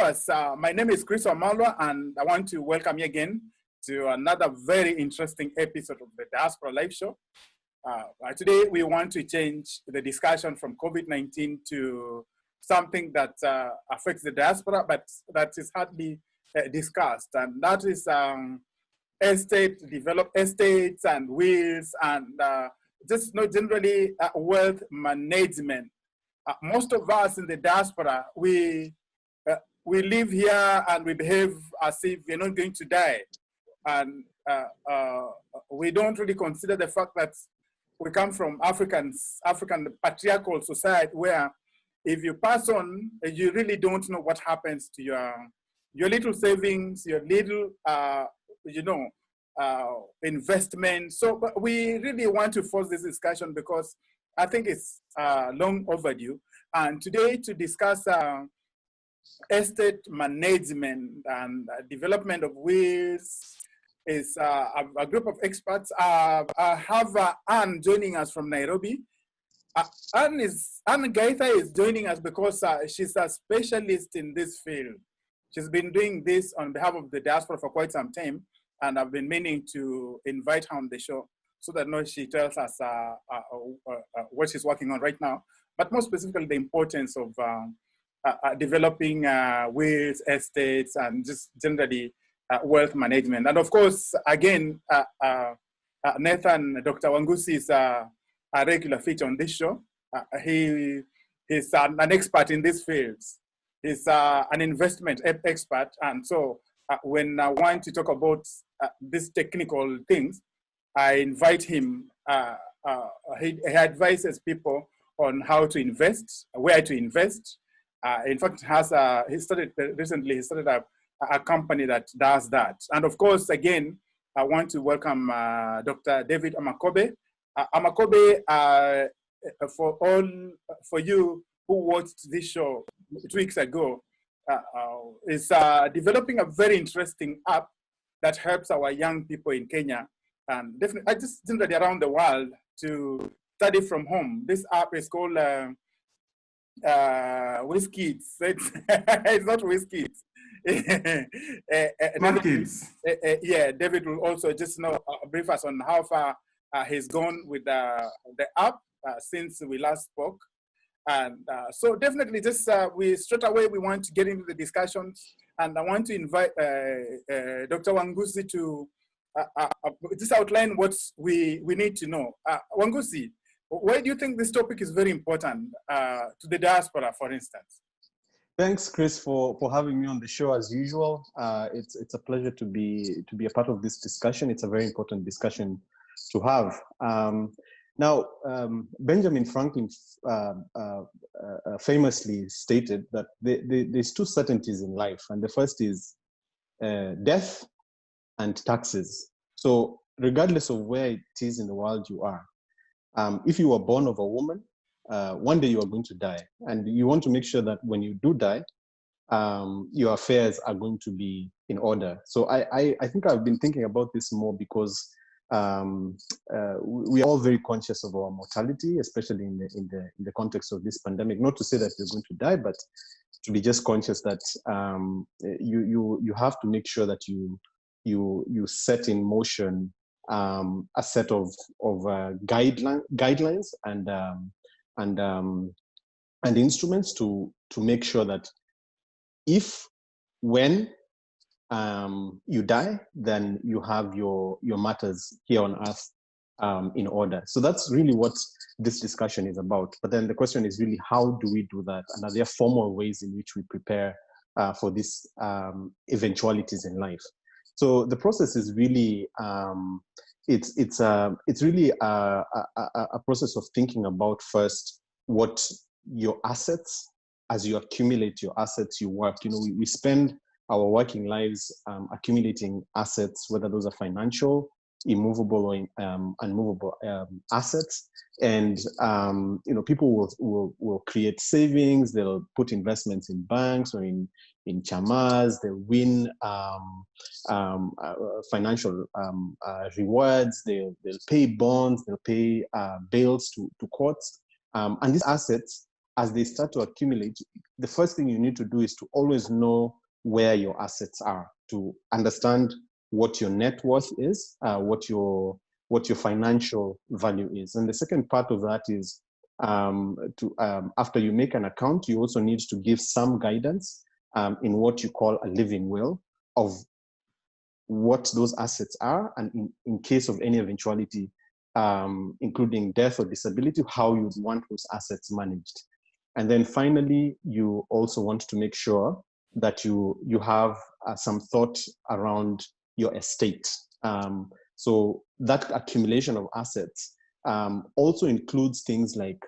viewers, my name is Chris Omalwa, and I want to welcome you again to another very interesting episode of the Diaspora Life Show. Today, we want to change the discussion from COVID-19 to something that affects the diaspora, but that is hardly discussed, and that is estates and wills, and just not generally wealth management. Most of us in the diaspora, we live here and we behave as if we're not going to die. And we don't really consider the fact that we come from African patriarchal society where if you pass on, you really don't know what happens to your little savings, your little, investment. So but we really want to force this discussion because I think it's long overdue. And today to discuss estate management and development of wills is a group of experts. I have Anne joining us from Nairobi. Anne Gaitha is joining us because she's a specialist in this field. She's been doing this on behalf of the diaspora for quite some time, and I've been meaning to invite her on the show so that she tells us what she's working on right now, but more specifically the importance of developing wills, estates, and just generally wealth management. And of course, again, Nathan, Dr. Wangusi is a regular feature on this show. He's an expert in these fields. He's an investment expert. And so when I want to talk about these technical things, I invite him. He advises people on how to invest, where to invest. In fact, he started a company that does that. And of course, again, I want to welcome Dr. David Amakobe. Amakobe, for you who watched this show 2 weeks ago, is developing a very interesting app that helps our young people in Kenya and definitely just generally around the world to study from home. This app is called WizKids. It's not WizKids. Kids. Yeah, David will also just brief us on how far he's gone with the app since we last spoke. And so definitely just we straight away we want to get into the discussions, and I want to invite Dr. Wangusi to just outline what we need to know. Wangusi, why do you think this topic is very important to the diaspora, for instance? Thanks, Chris, for having me on the show as usual. It's a pleasure to be a part of this discussion. It's a very important discussion to have. Now, Benjamin Franklin famously stated that there's two certainties in life, and the first is death and taxes. So regardless of where it is in the world you are, if you were born of a woman, one day you are going to die, and you want to make sure that when you do die, your affairs are going to be in order. So I think I've been thinking about this more because we are all very conscious of our mortality, especially in the context of this pandemic. Not to say that you're going to die, but to be just conscious that you have to make sure that you set in motion a set of guidelines and instruments to make sure that when you die, then you have your matters here on earth in order. So that's really what this discussion is about. But then the question is really, how do we do that? And are there formal ways in which we prepare for these eventualities in life? So the process is really it's really a process of thinking about first what your assets. As you accumulate your assets, you work. We spend our working lives accumulating assets, whether those are financial, immovable, or unmovable assets. And people will create savings. They'll put investments in banks or in chamas. They'll win financial rewards. They'll pay bonds. They'll pay bills to courts. And these assets as they start to accumulate, the first thing you need to do is to always know where your assets are, to understand what your net worth is, what your financial value is. And the second part of that is after you make an account, you also need to give some guidance in what you call a living will of what those assets are, and in case of any eventuality, including death or disability, how you'd want those assets managed. And then finally, you also want to make sure that you have some thought around your estate. So that accumulation of assets also includes things like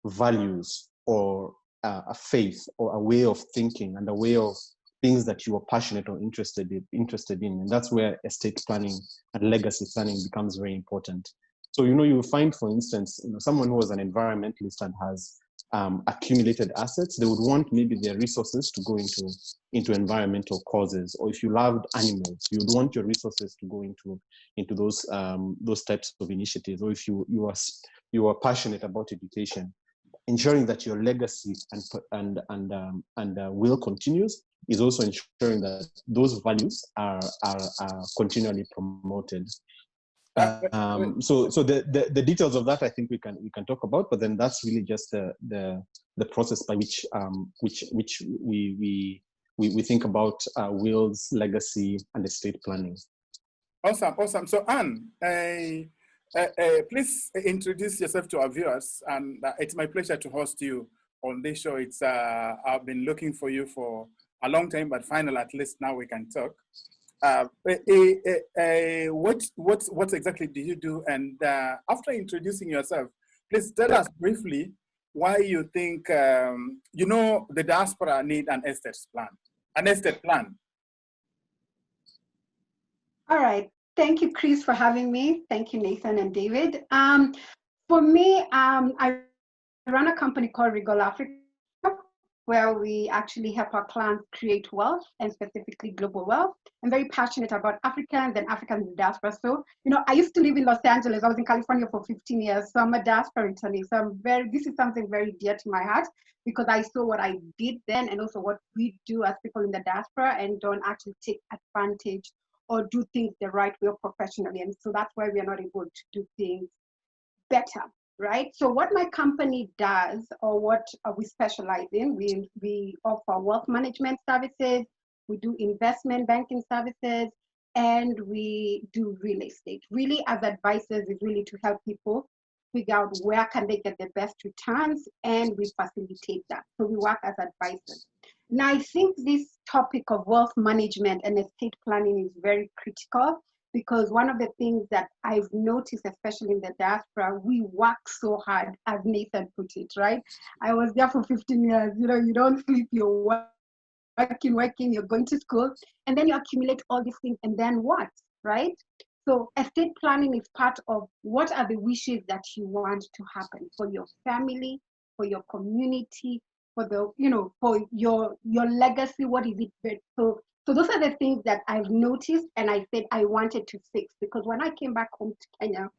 values or a faith or a way of thinking and a way of things that you are passionate or interested in. And that's where estate planning and legacy planning becomes very important. So, you will find, for instance, someone who was an environmentalist and has accumulated assets, they would want maybe their resources to go into environmental causes. Or if you loved animals, you would want your resources to go into those types of initiatives. Or if you are passionate about education, ensuring that your legacy and will continues is also ensuring that those values are continually promoted. So the details of that I think we can talk about, but then that's really just the process by which we think about wills, legacy, and estate planning. Awesome. So Anne, please introduce yourself to our viewers, and it's my pleasure to host you on this show. It's I've been looking for you for a long time, but finally, at least now we can talk. What exactly do you do? And after introducing yourself, please tell us briefly why you think the diaspora need an estate plan. All right. Thank you, Chris, for having me. Thank you, Nathan and David. For me, I run a company called Regal Africa, where we actually help our clients create wealth, and specifically global wealth. I'm very passionate about Africans and Africans in diaspora. So, I used to live in Los Angeles. I was in California for 15 years. So I'm a diaspora returnee. So this is something very dear to my heart, because I saw what I did then and also what we do as people in the diaspora, and don't actually take advantage or do things the right way or professionally. And so that's why we are not able to do things better, right? So what my company does, or what we specialize in, we offer wealth management services, we do investment banking services, and we do real estate. Really, as advisors, is really to help people figure out where can they get the best returns, and we facilitate that. So we work as advisors. Now, I think this topic of wealth management and estate planning is very critical, because one of the things that I've noticed, especially in the diaspora, we work so hard, as Nathan put it, right? I was there for 15 years. You don't sleep, you're working, you're going to school, and then you accumulate all these things, and then what, right? So estate planning is part of what are the wishes that you want to happen for your family, for your community, for for your legacy. What is it? So those are the things that I've noticed, and I said I wanted to fix, because when I came back home to Kenya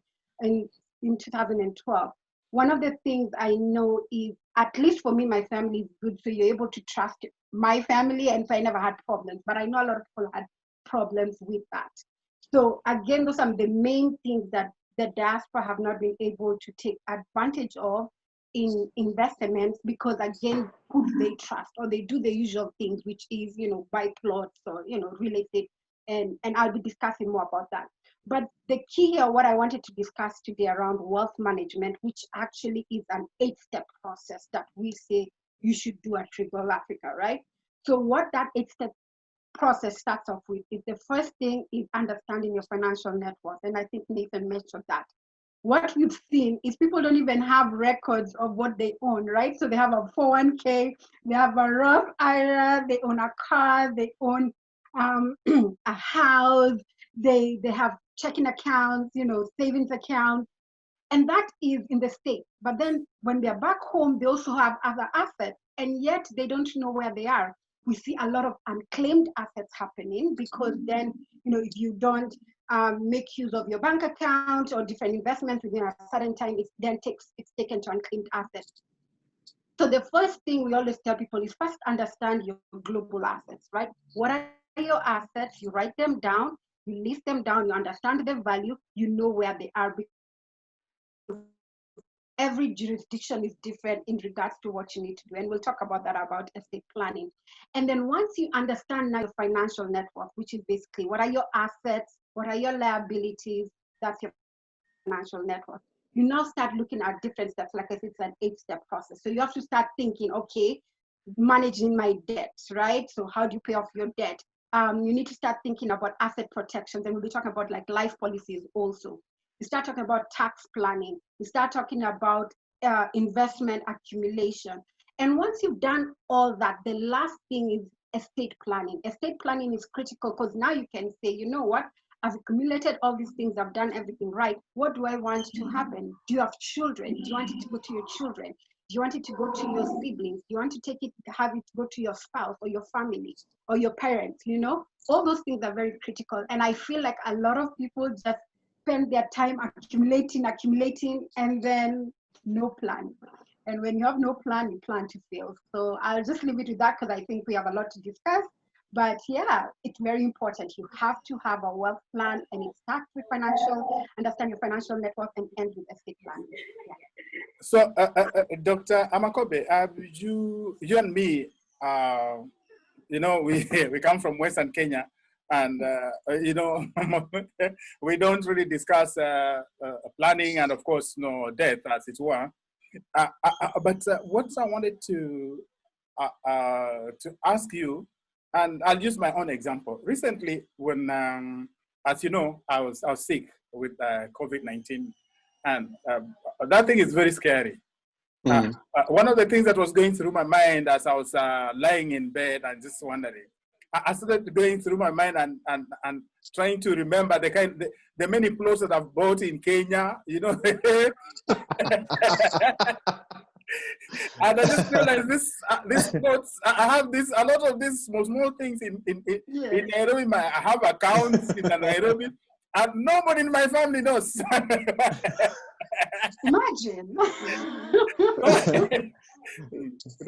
in 2012, one of the things I know is, at least for me, my family is good. So you're able to trust my family, and so I never had problems. But I know a lot of people had problems with that. So again, those are the main things that the diaspora have not been able to take advantage of in investments, because again, who do they trust? Or they do the usual things, which is, buy plots or, real estate. And I'll be discussing more about that. But the key here, what I wanted to discuss today around wealth management, which actually is an 8-step process that we say you should do at Regal Africa, right? So what that 8-step process starts off with is, the first thing is understanding your financial net worth. And I think Nathan mentioned that. What we've seen is people don't even have records of what they own, right? So they have a 401k, they have a Roth IRA, they own a car, they own a house, they have checking accounts, savings accounts, and that is in the States. But then when they're back home, they also have other assets, and yet they don't know where they are. We see a lot of unclaimed assets happening, because then, if you don't make use of your bank account or different investments within a certain time, it's taken to unclaimed assets. So the first thing we always tell people is first understand your global assets, right? What are your assets? You write them down, you list them down, you understand the value, you know where they are. Every jurisdiction is different in regards to what you need to do. And we'll talk about that, about estate planning. And then once you understand now your financial network, which is basically what are your assets, what are your liabilities, that's your financial network. You now start looking at different steps. Like I said, it's an 8-step process. So you have to start thinking, okay, managing my debt, right? So how do you pay off your debt? You need to start thinking about asset protections, and we'll be talking about like life policies also. You start talking about tax planning. You start talking about investment accumulation. And once you've done all that, the last thing is estate planning. Estate planning is critical because now you can say, you know what? I've accumulated all these things, I've done everything right. What do I want to happen? Do you have children? Do you want it to go to your children? Do you want it to go to your siblings? Do you want to take it, have it go to your spouse or your family or your parents? You know, all those things are very critical. And I feel like a lot of people just spend their time accumulating, and then no plan. And when you have no plan, you plan to fail. So I'll just leave it with that because I think we have a lot to discuss. But yeah, it's very important. You have to have a wealth plan, and it starts with understand your financial network, and ends with estate planning. Yeah. So, Dr. Amakobe, you and me, you know, we come from Western Kenya, and you know, we don't really discuss planning and, of course, no death, as it were. But what I wanted to ask you, and I'll use my own example. Recently, when, as you know, I was sick with COVID-19, and that thing is very scary. One of the things that was going through my mind as I was lying in bed and just wondering, I started going through my mind and trying to remember the many plots that I've bought in Kenya, you know. And I just realized this plots, I have a lot of these small things in Nairobi. I have accounts in Nairobi, and nobody in my family knows. Imagine.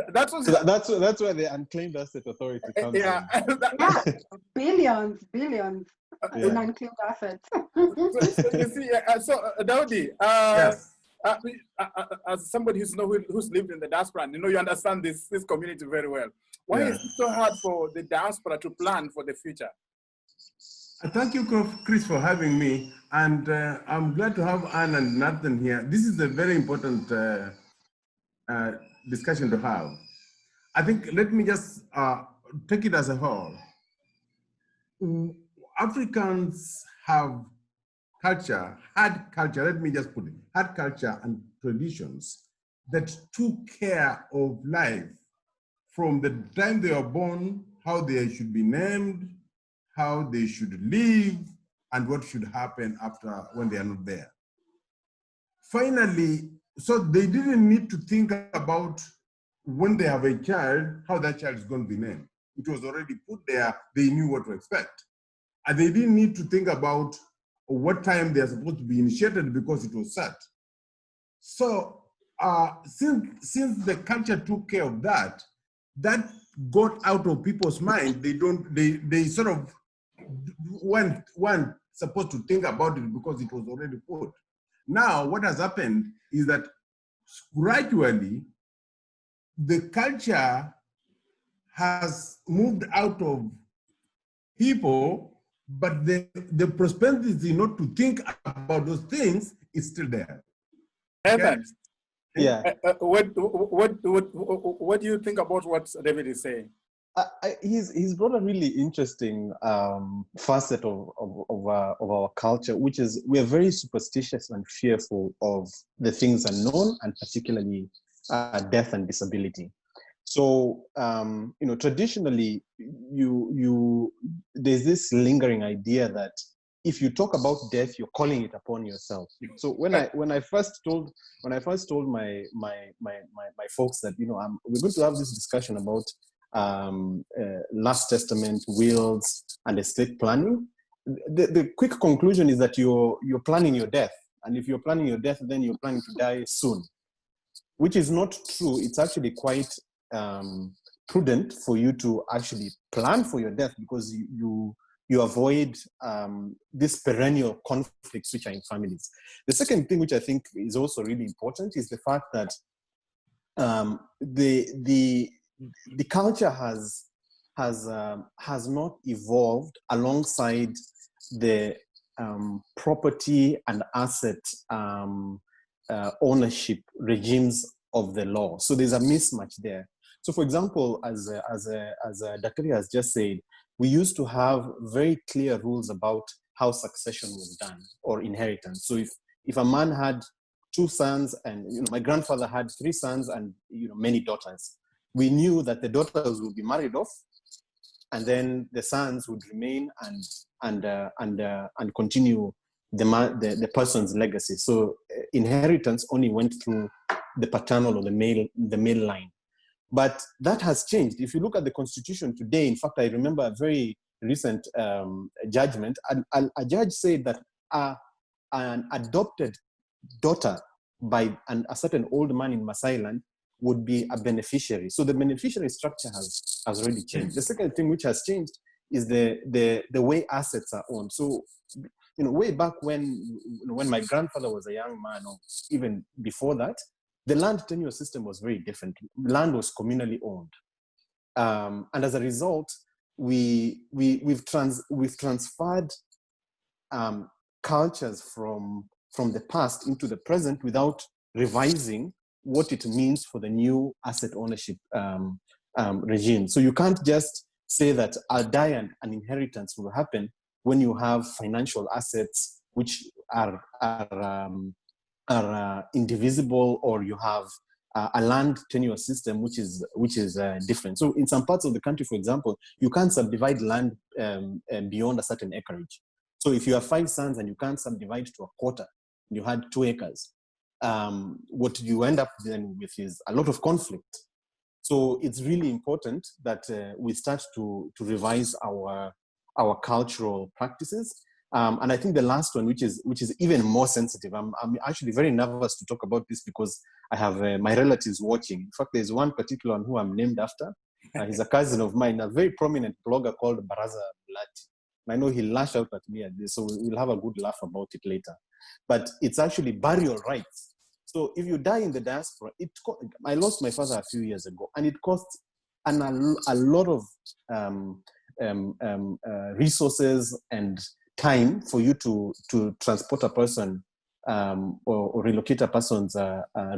That's where the Unclaimed Asset Authority comes in. Billions in unclaimed assets. So you see, Daudi, yes. As somebody who's lived in the diaspora, you know, you understand this community very well. Why is it so hard for the diaspora to plan for the future? Thank you, Chris, for having me. And I'm glad to have Anne and Nathan here. This is a very important discussion to have. I think, let me just take it as a whole. Africans have culture, had culture, let me just put it, had culture and traditions that took care of life from the time they were born, how they should be named, how they should live, and what should happen after when they are not there. Finally, so they didn't need to think about when they have a child, how that child is going to be named. It was already put there, they knew what to expect. And they didn't need to think about what time they're supposed to be initiated because it was set. So since the culture took care of that, that got out of people's mind. They sort of weren't supposed to think about it because it was already put. Now, what has happened is that gradually, the culture has moved out of people, but the prosperity not to think about those things is still there. Evan, yeah. What do you think about what David is saying? He's brought a really interesting facet of our culture, which is we are very superstitious and fearful of the things unknown, and particularly death and disability. So you know, traditionally, there's this lingering idea that if you talk about death, you're calling it upon yourself. So when I first told my folks that, you know, we're going to have this discussion about last testament, wills, and estate planning, the quick conclusion is that you're planning your death, and if you're planning your death, then you're planning to die soon. which is not true. It's actually quite prudent for you to actually plan for your death, because you avoid these perennial conflicts which are in families. The second thing, which I think is also really important, is the fact that the culture has not evolved alongside the property and asset ownership regimes of the law. So there's a mismatch there. So, for example, as Daktari has just said, we used to have very clear rules about how succession was done, or inheritance. So if a man had 2 sons, and my grandfather had 3 sons and many daughters, we knew that the daughters would be married off, and then the sons would remain and continue the person's legacy. So inheritance only went through the paternal or the male line. But that has changed. If you look at the Constitution today, in fact, I remember a very recent judgment. A judge said that an adopted daughter by a certain old man in Maasai land would be a beneficiary. So the beneficiary structure has already changed. The second thing which has changed is the way assets are owned. So, way back when my grandfather was a young man, or even before that, the land tenure system was very different. Land was communally owned, and as a result, we've transferred cultures from the past into the present without revising what it means for the new asset ownership regime. So you can't just say that I'll die and an inheritance will happen when you have financial assets which are indivisible, or you have a land tenure system which is different. So in some parts of the country, for example, you can't subdivide land beyond a certain acreage. So if you have 5 sons and you can't subdivide to a quarter, you had 2 acres, what you end up then with is a lot of conflict. So it's really important that we start to revise our cultural practices. And I think the last one, which is even more sensitive, I'm actually very nervous to talk about this, because I have my relatives watching. In fact, there's one particular one who I'm named after. He's a cousin of mine, a very prominent blogger called Baraza Bulati. I know he'll lash out at me at this, so we'll have a good laugh about it later. But it's actually burial rights. So if you die in the diaspora, I lost my father a few years ago, and it costs a lot of resources and time for you to transport a person or relocate a person's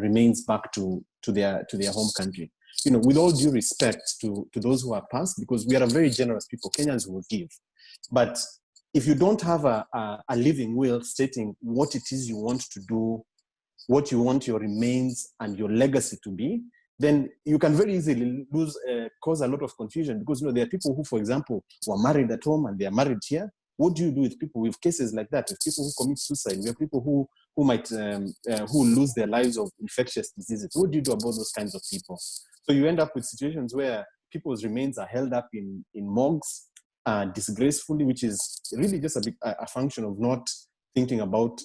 remains back to their home country. With all due respect to those who are passed, because we are a very generous people, Kenyans will give. But if you don't have a living will stating what it is you want to do, what you want your remains and your legacy to be, then you can very easily cause a lot of confusion, because there are people who, for example, were married at home and they are married here. What do you do with people with cases like that? With people who commit suicide, we have people who might who lose their lives of infectious diseases. What do you do about those kinds of people? So you end up with situations where people's remains are held up in morgues disgracefully, which is really just a function of not thinking about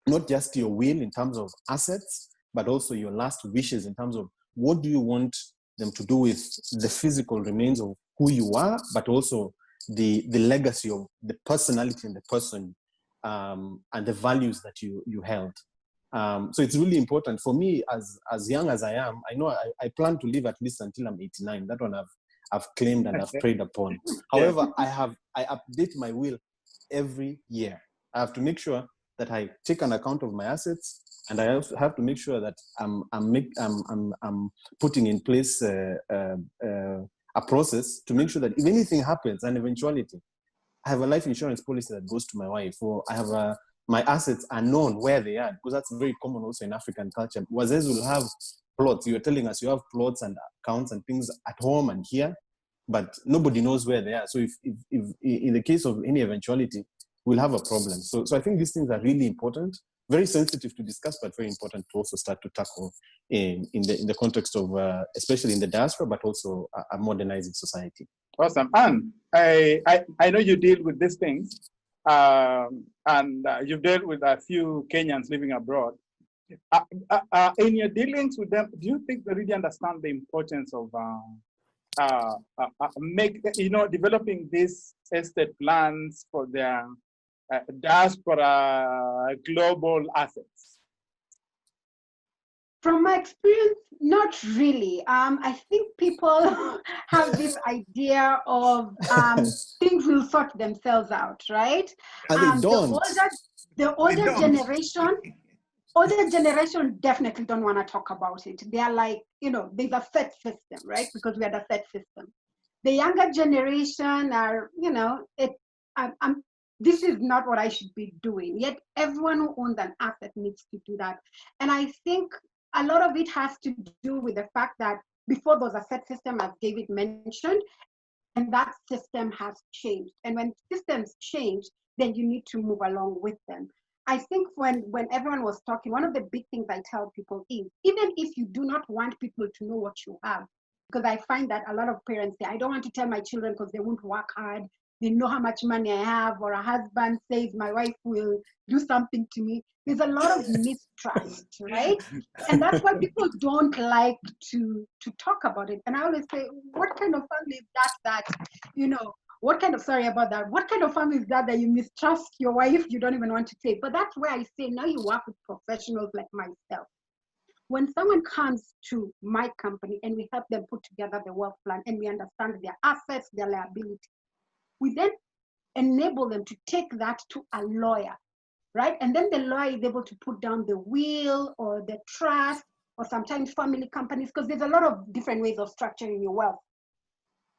not just your will in terms of assets, but also your last wishes in terms of what do you want them to do with the physical remains of who you are, but also the legacy of the personality and the person and the values that you held. So it's really important for me, as young as I am. I know I plan to live at least until I'm 89. That one I've claimed and I've prayed upon. However, I update my will every year. I have to make sure that I take an account of my assets, and I also have to make sure that I'm putting in place a process to make sure that if anything happens, an eventuality, I have a life insurance policy that goes to my wife, or I have my assets are known where they are, because that's very common also in African culture. Wazes will have plots. You're telling us you have plots and accounts and things at home and here, but nobody knows where they are. So if in the case of any eventuality, we'll have a problem. So I think these things are really important, very sensitive to discuss, but very important to also start to tackle in the context of, especially in the diaspora, but also a modernizing society. Awesome. Anne, I know you deal with these things, and you've dealt with a few Kenyans living abroad. In your dealings with them, do you think they really understand the importance of developing these estate plans for their diaspora global assets? From my experience, not really. I think people have this idea of things will sort themselves out, right? And they don't. The older generation definitely don't want to talk about it. They are like, there's a set system, right? Because we had a set system. The younger generation are, this is not what I should be doing. Yet everyone who owns an asset needs to do that. And I think a lot of it has to do with the fact that before there was a set system, as David mentioned, and that system has changed. And when systems change, then you need to move along with them. I think when everyone was talking, one of the big things I tell people is, even if you do not want people to know what you have, because I find that a lot of parents say, I don't want to tell my children because they won't work hard. They know how much money I have, or a husband says my wife will do something to me. There's a lot of mistrust, right? And that's why people don't like to talk about it. And I always say, what kind of family is that, what kind of family is that you mistrust your wife, you don't even want to say? But that's where I say, now you work with professionals like myself. When someone comes to my company and we help them put together the wealth plan and we understand their assets, their liability, we then enable them to take that to a lawyer, right? And then the lawyer is able to put down the will or the trust, or sometimes family companies, because there's a lot of different ways of structuring your wealth.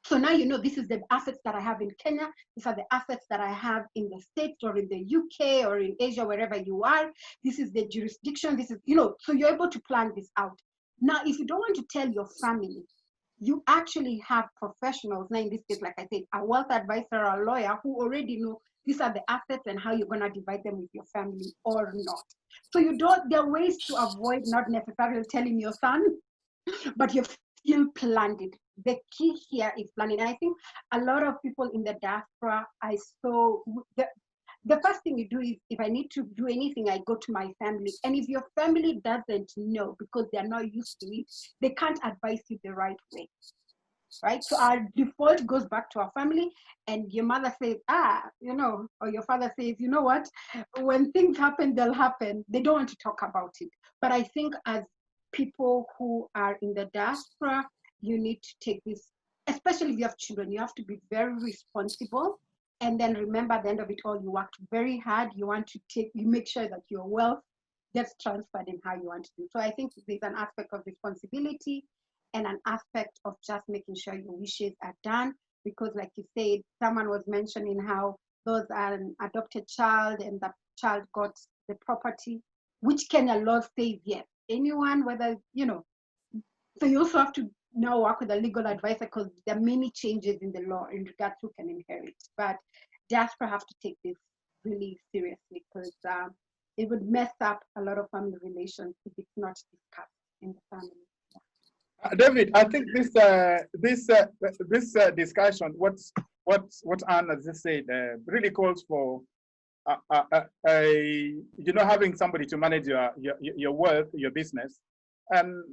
So now this is the assets that I have in Kenya, these are the assets that I have in the States or in the UK or in Asia, wherever you are. This is the jurisdiction, this is, so you're able to plan this out. Now, if you don't want to tell your family, you actually have professionals, now in this case, like I said, a wealth advisor or a lawyer who already know these are the assets and how you're going to divide them with your family or not. So there are ways to avoid not necessarily telling your son, but you've still planned it. The key here is planning. And I think a lot of people in the diaspora, the first thing you do is, if I need to do anything, I go to my family. And if your family doesn't know because they're not used to it, they can't advise you the right way, right? So our default goes back to our family, and your mother says, or your father says, you know what, when things happen, they'll happen. They don't want to talk about it. But I think as people who are in the diaspora, you need to take this, especially if you have children, you have to be very responsible. And then remember, at the end of it all, you worked very hard. You make sure that your wealth gets transferred in how you want to do. So I think there's an aspect of responsibility and an aspect of just making sure your wishes are done. Because like you said, someone was mentioning how those are an adopted child and the child got the property, which Kenya law says yes. Anyone, whether, so you also have to now work with a legal advisor, because there are many changes in the law in regards to who can inherit. But diaspora have to take this really seriously, because it would mess up a lot of family relations if it's not discussed in the family. David, I think this discussion, what Anna just said, really calls for having somebody to manage your wealth, your business. And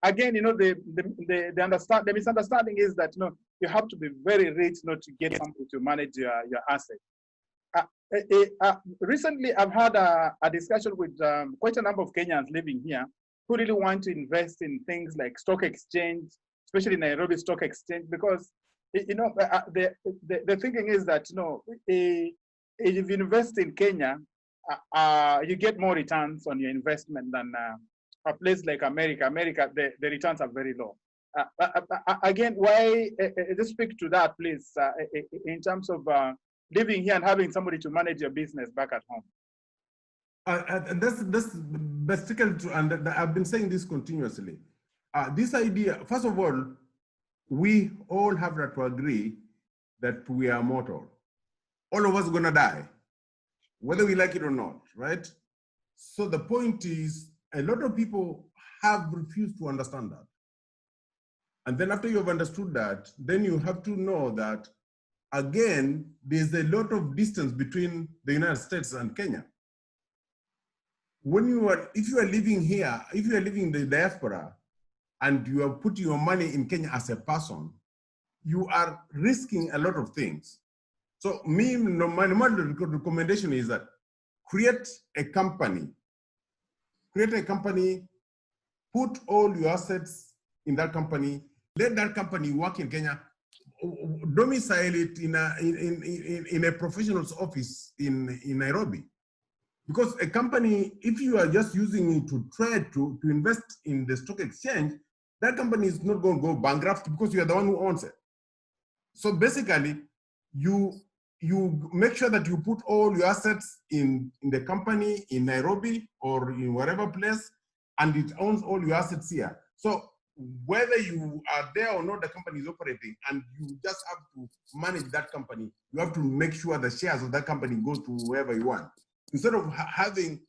again, the misunderstanding is that you have to be very rich not to get somebody to manage your asset. Recently, I've had a discussion with quite a number of Kenyans living here who really want to invest in things like stock exchange, especially Nairobi Stock Exchange, because the thinking is that if you invest in Kenya, you get more returns on your investment than a place like America. The returns are very low. Again, why, just speak to that, please, in terms of living here and having somebody to manage your business back at home. That's basically true, and I've been saying this continuously. This idea, first of all, we all have to agree that we are mortal. All of us are gonna die, whether we like it or not, right? So the point is, a lot of people have refused to understand that. And then after you've understood that, then you have to know that, again, there's a lot of distance between the United States and Kenya. if you are living here, if you are living in the diaspora, and you are putting your money in Kenya as a person, you are risking a lot of things. So my recommendation is that create a company, put all your assets in that company, let that company work in Kenya, domicile it in a professional's office in Nairobi. Because a company, if you are just using it to trade, to invest in the stock exchange, that company is not going to go bankrupt because you are the one who owns it. So basically, you make sure that you put all your assets in the company in Nairobi or in whatever place, and it owns all your assets here. So whether you are there or not, the company is operating, and you just have to manage that company. You have to make sure the shares of that company go to wherever you want. Instead of having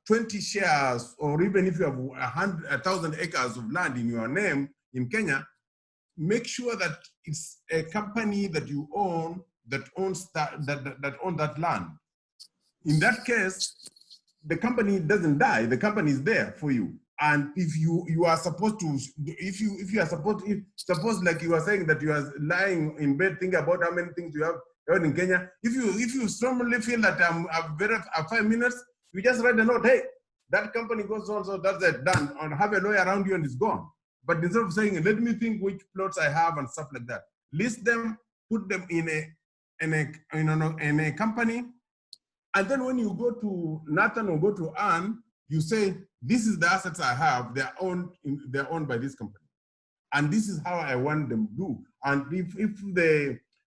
20 shares, or even if you have 1,000 acres of land in your name in Kenya, make sure that it's a company that you own that owns that land. In that case, the company doesn't die. The company is there for you. And if you are supposed to, suppose like you are saying that you are lying in bed thinking about how many things you have in Kenya, if you strongly feel that I've 5 minutes, you just write a note, hey, that company goes on, so that's it, done, and have a lawyer around you and it's gone. But instead of saying, let me think which plots I have and stuff like that, list them, put them in a company, and then when you go to Nathan or go to Anne, you say, this is the assets I have, they're owned by this company. And this is how I want them to do. And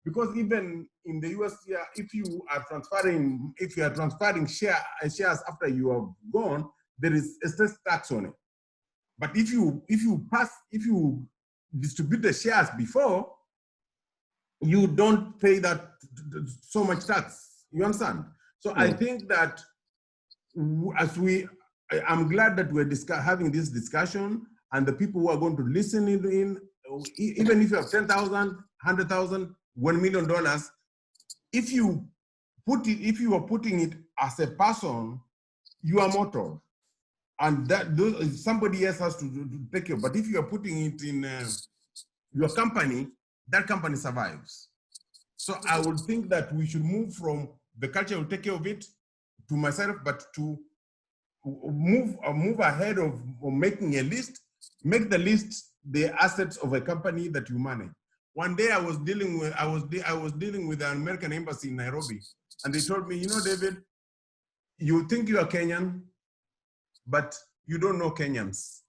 because even in the US, if you are transferring shares after you have gone, there is a state tax on it. But if you distribute the shares before, you don't pay that so much tax. You understand? So I think that I'm glad that we're having this discussion, and the people who are going to listen in, even if you have 10,000, 100,000, $1 million, if you are putting it as a person, you are mortal, and somebody else has to take care. But if you are putting it in your company, that company survives. So I would think that we should move from the culture will take care of it to myself, but to move ahead of making a list. Make the list the assets of a company that you manage. One day I was dealing with the American embassy in Nairobi, and they told me, David, you think you are Kenyan, but you don't know Kenyans.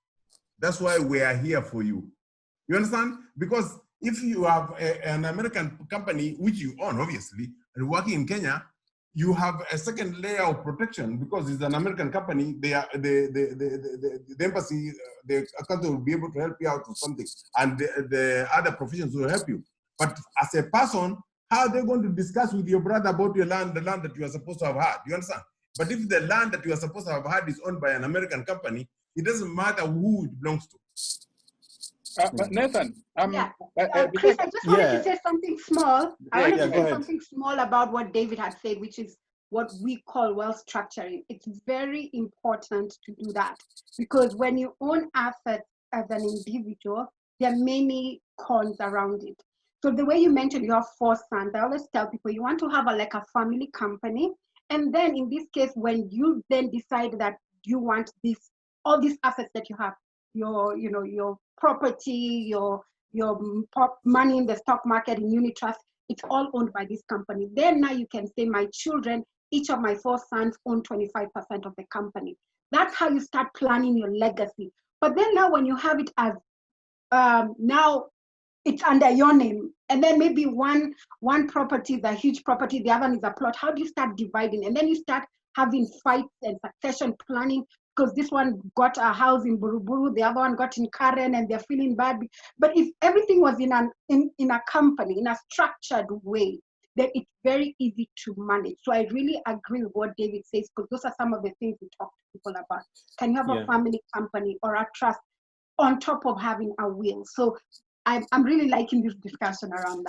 That's why we are here for you. You understand? Because if you have an American company, which you own, obviously, and working in Kenya, you have a second layer of protection because it's an American company. The embassy, the country will be able to help you out with something, and the other professions will help you. But as a person, how are they going to discuss with your brother about your land, the land that you are supposed to have had? You understand? But if the land that you are supposed to have had is owned by an American company, it doesn't matter who it belongs to. But Nathan, Chris, I just wanted to say something small. I wanted to say something small about what David had said, which is what we call wealth structuring. It's very important to do that, because when you own assets as an individual, there are many cons around it. So the way you mentioned you have 4 sons, I always tell people you want to have like a family company. And then in this case, when you then decide that you want all these assets that you have, your property, your money in the stock market, in unit trust, it's all owned by this company. Then now you can say, my children, each of my 4 sons own 25% of the company. That's how you start planning your legacy. But then now when you have it as, now it's under your name, and then maybe one property is a huge property, the other one is a plot. How do you start dividing? And then you start having fights and succession planning, because this one got a house in Buruburu, the other one got in Karen, and they're feeling bad. But if everything was in a company, in a structured way, then it's very easy to manage. So I really agree with what David says, because those are some of the things we talk to people about. Can you have a family company or a trust on top of having a will? So I'm really liking this discussion around that.